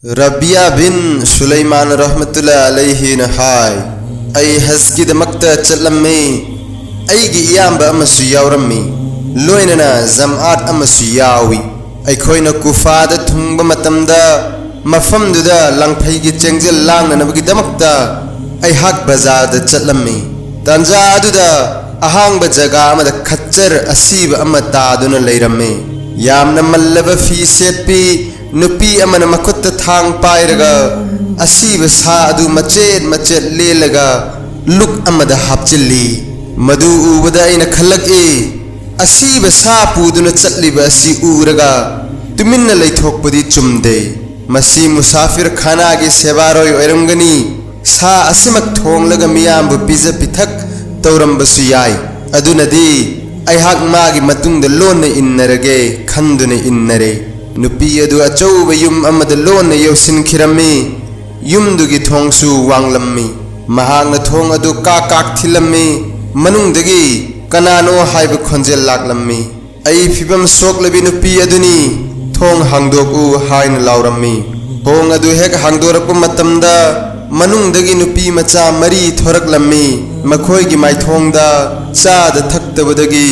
रबिया बिन सुलेमान रहमतुल्लाह अलैहि ने हाय आई हज की दमकता चलम्मे अईगी इयाम्बा अमसु यावरम्मी लोइनना जमआत अमसु यावी अखोइना कुफादा थुंगबा मतमदा मफमदुदा लंगफैगी चेंगजेल लांगनबगी दमकता अईहाक बाजारदा चलम्मी तंजा अदुदा अहांगबा जगा अमदा खच्चर असीबा अमा तादुना लैरम्मे यामना मल्लबा फी सेत्पी नुपी अमन मखुत थांग पायरगा असीब सा अदु मचेत मचेत लेलगा लुक अमद हापचिल्ली मधु उबदा अइना खलक असीब सा पुदुना चटलिबा असि उरगा तुमिन्ना लैथोकपदि चुमदे मसी मुसाफिर खाना के सेवारोय ओइरमगनी सा असिमक थोंगलगा मियामबु पिजा पिथक तौरमबसु याय अदुनदी अइहाक मागी मतुंगदा लोन्ना इन्नरगे खंदुना इन्नरे नुपी अदु अचौब युम अमद लोन्ना यौसिनखिरम्मी युमदुगी थोंगसु वांगलम्मी महांगना थोंग अदु काक थिलम्मी मनुंगदगी कनानो हाइब खोंजेल लाकलम्मी अई फिबम सोकलबी नुपी अदुनी थोंग हांगदोकु हाइन लाउरम्मी थोंग अदु हेक हांगदोरकु मतमदा मनुंगदगी नुपी मचा मरी थोरकलम्मी मखोइगी माइथोंगदा चाद थक्तबदगी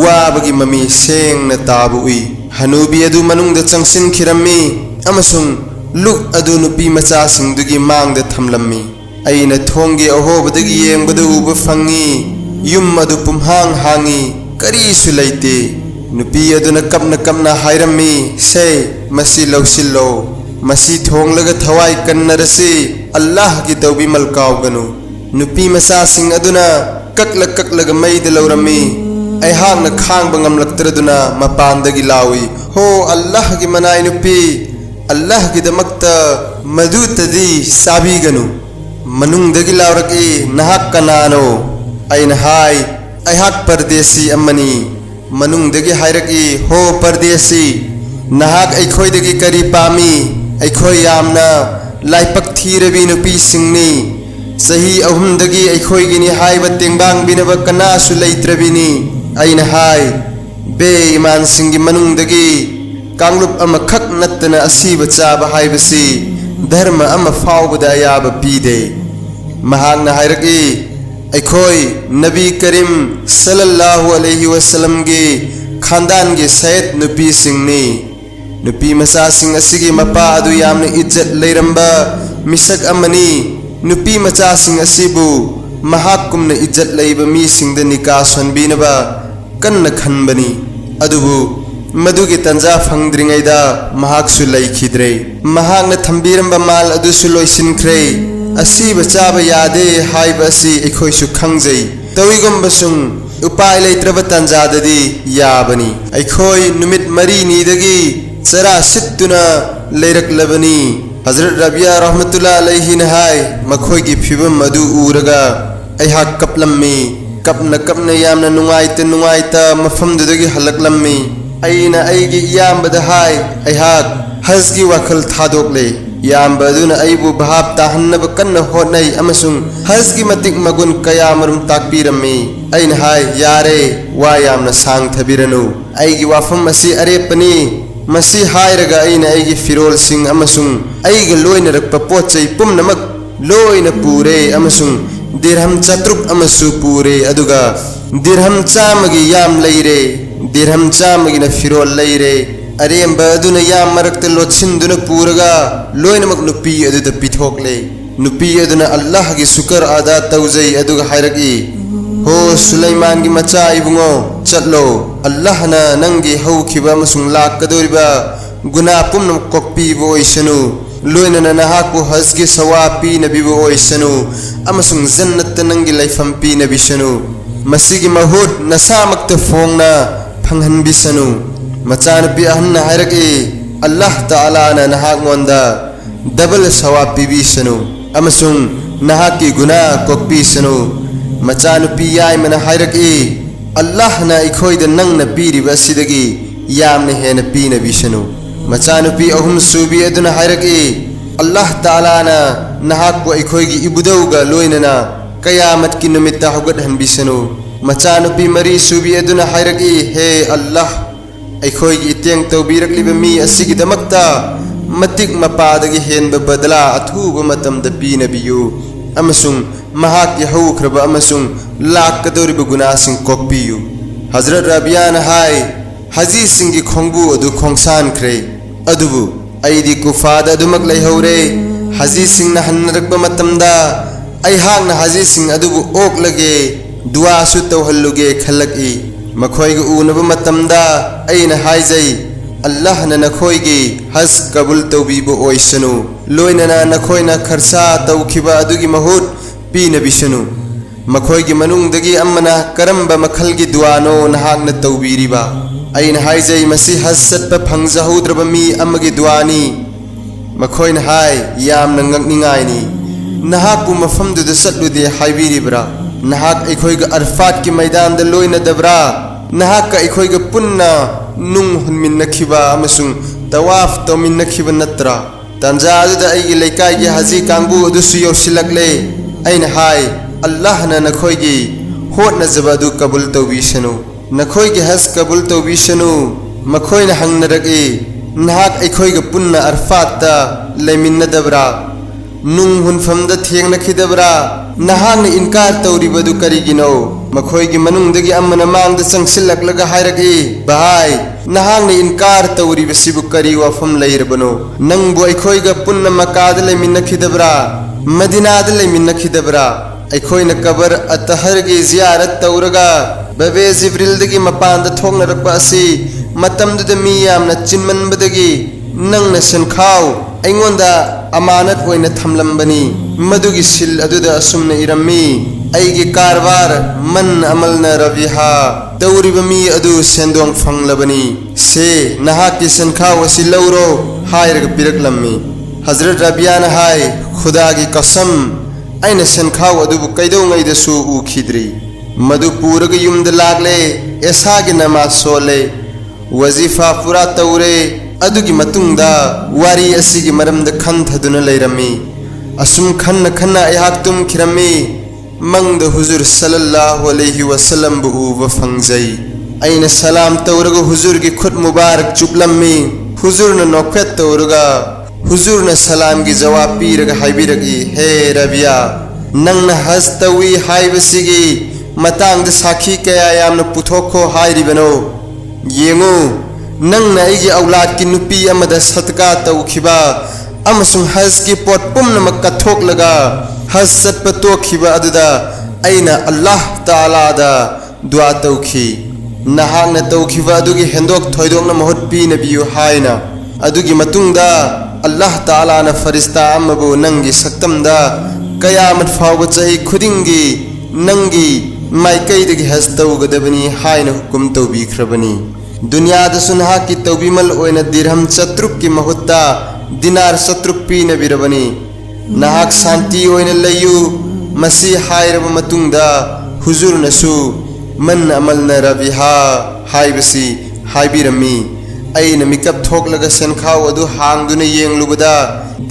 वाबगी ममी सेंगना ताबु उई हनुबी अदु मनुंगदा चंगसिन खिरम्मी अमसुंग लुक अदु नुपी मचा सिंगदुगी मांगदा थमलम्मी अइना थोंगे अहोबदगी येंगबदु उब फंगी युम अदु पुमहांग हांगी करीसु लैते नुपी अदुना कपना हायरम्मी से मसी लौसिल्लो मसी थोंगलगा थवाई कन्नरसे अल्लाह की तौबी मलकावगनु नुपी मचा सिंग अदुना ककलगा मैद लौरम्मी अइहांगना खांगबा ngamlaktrदुना मपानदगी लावी हो अल्लाह की मनाई नुपी अल्लाह की दमकता मदुतदी साबीगनु मनुंगदगी लावरकी नहाक कनानो अइना हाय अइहाक परदेसी अम्मनी मनुंगदगी हायरकी हो परदेसी नहाक अइखोइदगी करी पामी अइखोइ यामना लाइपक थीरबी नुपी सिंगनी सही अहुमदगी अइखोइगिनी हायबा तेंबांग बिनबा कनासु लैत्रबिनी अइना हाय बे ईमान सिंगी मनुंगदगी कांगलुप अमा खक नत्तना असीबा चाबा हायबसी धर्म अमा फावबदा अयाबा पीदे महांगना हायरकी अइखोइ नबी करीम सल्लल्लाहु अलैहि वसल्लम गे खानदान गे सैयद नुपी सिंगनी नुपी मचा सिंग असिगी मपा अदु यामना इज्जत लैरंबा मिसक अमनी नुपी मचा सिंग असिबु महाकुमना इज्जत लैबा मी सिंगदा निका सोनबीनबा कन्ना खनबनी अदुबु मधुगी तंजा फंगद्रिङैदा महाकसु लैखिद्रे महाकना थंबीरंबा माल अदुसु लोइसिनख्रे असीबा चाबा यादे हाइबा असि अइखोइसु खंगजै तौइगुम्बसुं उपाय लैत्रबा तंजाददी याबनी अइखोइ नुमित मरीनीदगी चरा सित्तुना लैरकलबनी हजरत रबिया रहमतुल्लाह अलैहि ने हाय मखोइगी फिबम अदु उरगा अइहाक कपलम्मी कपना यामना नुंगाइता मफमदुदगी हलकलम्मी अइना अइगी इयाम्बदा हाय अइहाक हज की वखल थादोकले याम्बा अदुना अइबु भाब ताहन्नबा कन्ना होटनै अमसुंग हज की मतिक मगुन कयामरुम ताकपीरम्मी अइना हाय यारे वा यामना सांग थबिरनु अइगी वाफम असी अरेपनी मसी हायरगा अइना अइगी फिरोल सिंग अमसुंग अइगा लोइनरकपा पोचै पुमनमक लोइना पूरे अमसुंग दिरहम चतुक अमसु पूरे अदुगा दिरहम चामगी याम लैरे दिरहम चामगिना फिरोल लैरे अरेंबा अदुना याम मरकता लोटसिंदुना पूरगा लोइनमक नुपी अदुदा पिथोकले नुपी अदुना अल्लाह की शुक्र अदा तौजै अदुगा हायरकी हो सुलेमान की मचा इबुंगो चलो अल्लाह ना नंगी हौखिबा अमसुंग लाकदोरिबा गुना पुमनम कोक्पीबो ओइसनु लोइनना नहाकु हज की सवाब पीनबिबो ओइसनु अमसुंग जन्नत नंगी लैफम पीनबिसनु मसीगी महुद नसामक्त फोंगना फंगहनबिसनु मचानपी अहन्ना हायरकी अल्लाह ताला ना नहागोंदा डबल सवाब पीबिसनु अमसुंग नहाकी गुना कोक्पीसनु मचानपी यायमना हायरकी अल्लाह ना इखोइदा नंगना पीरिबा सिदगी यामना हेना पीनबिसनु मचानपी अहुम सुबी अदुना हायरकी अल्लाह ताला ना नहाकु अइखोइगी इबुदौगा लोइनना कयामत की नुमित्ता हौगतहनबिसनु मचानपी मरी सुबी अदुना हायरकी हे अल्लाह अइखोइगी इतेंग तौबीरकलिबा मी असिगिदमक्ता मतिक मपादगी हेनब बदला अथुब मतमद पीनबियु अमसुंग महाकी हौख्रब अमसुंग लाकदोरिब गुनासिंग कोक्पियु हजरत रबियान हाय हाजी सिंगी खोंगबु अदु खोंसानख्रे अदुबु अइदी कुफाद अदुमक लैहौरे हाजी सिंग न हन्नरकब मतमदा अइहाक न हाजी सिंग अदुबु ओकलगे दुआसु तौहल्लुगे खलकई मखोइग उनब मतमदा अइना हाइजै अल्लाह न नखोइगी हज कबूल तौबीबु ओइसनु लोइनना नखोइना खर्चा तौखिबा अदुगी महुत पीनबिसनु मखोइगी मनुंगदगी अम्मना करम्बा मखलगी दुआनो नहाकन तौबीरिबा अइना हाइजै मसी हज सत्पा फंगजहौद्रब मी अम्मगी दुआनी मखोइना हाय यामना ngakningaini नहाकु मफमदुदा सत्लुदे हाइबिरिब्रा नहाक अखोइगा अरफात की मैदान द लोइना दब्रा नहाक अखोइगा पुन्ना नुंग हुनमिन्नखिबा अमसुंग तवाफ तौमिन्नखिबा नत्रा तंजा अदुदा अइगी लैकाइगी हाजी कांगबु अदुसु यौसिलकले अइना हाय अल्लाह न नखोइगी होटनजबा अदु कबूल तौबिसनु नखोइगी हज कबूल तौबिसनु मखोइना हंगनरगि नहाक अखोइगा पुन्ना अरफातता लैमिन्नदब्रा नुंग हुनफमदा थेंगनखिदब्रा नहाकना इनकार तौरिबदु करिगिनो मखोइगी मनुंगदगी अम्मना मांगदा चंगसिलकलगा हायरगि भाई नहाकना इनकार तौरिबसिबु करि वफम लैरबनो नंगबु अखोइगा पुन्ना मकादा लैमिन्नखिदब्रा मदीनादा लैमिन्नखिदब्रा अखोइना कबर अतहरगी जियारत तौरगा बबे जिब्रिलदगी मपानदा थोंगनरकपा असि मतमदुदा मी यामना चिनमनबदगी नंगना सनखाव अइंगोंदा अमानत ओइना थमलंबनी मदुगी सिल अदुदा असुमना इरम्मी अइगी कारबार मन अमलना रविहा तौरिब मी अदु सेंदोंग फंगलबनी से नहाकी सनखाव असि लौरो हायरग पिरकलम्मी हजरत रबियान हाय खुदा की कसम अइना सनखाव अदुबु कैदौंगैदसु उखिद्री मदु पूरग युमद लागले एसागी नमाज सोले वजीफा पूरा तौरे अदुगी मतुंगदा वारी असिगी मरमद खंथदुना लैरम्मी असुम खन्ना खन्ना अयहाक तुम खिरम्मी मंगद हुजूर सल्लल्लाहु अलैहि वसल्लम बु उब फंगजै अइना सलाम तौरग हुजूर की खुद मुबारक चुपलम्मी हुजूर न नोखत तौरगा हुजूर न सलाम की जवाब पीरग हाइबिरगी हे रबिया नंग हज तवी हाइबसिगी मतांग साखी कया यामन पुथोखो हाइरिबनो येंगो नंग अइगी औलाद की नुपी अमदा सदका तौखिबा अमसुंग हज की पोट पुमनमक कथोकलगा हज सत्प तोखिबा अदुदा अइना अल्लाह ताला दा दुआ तौखी नहाकना तौखिबा अदुगी हेंदोक थोइदोकना महुत पीनबियु हाइना अदुगी मतुंगदा अल्लाह ताला न फरिश्ता अमबु नंगी सक्तमदा कयामत फावबा चही खुदिंगी नंगी माइकैदगी हज तौगदबनी हाइना हुकुम तौबिख्रबनी दुनियादसु नहाकी तौबिमल ओइना दिरहम चत्रुक की महुत्ता दिनार सत्रुक पीनबिरबनी नहाक शांति ओइना लैयु मसी हाइरब मतुंगदा हुजूर नसु मन अमलना रबिहा हाइबसी हाइबिरमी अइना मिकप थोकलगा सनखाव अदु हांगदुना येंगलुबदा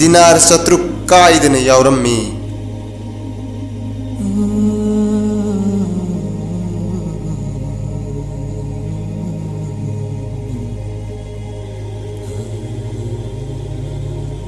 दिनार सत्रुक काइदना यावरम्मी।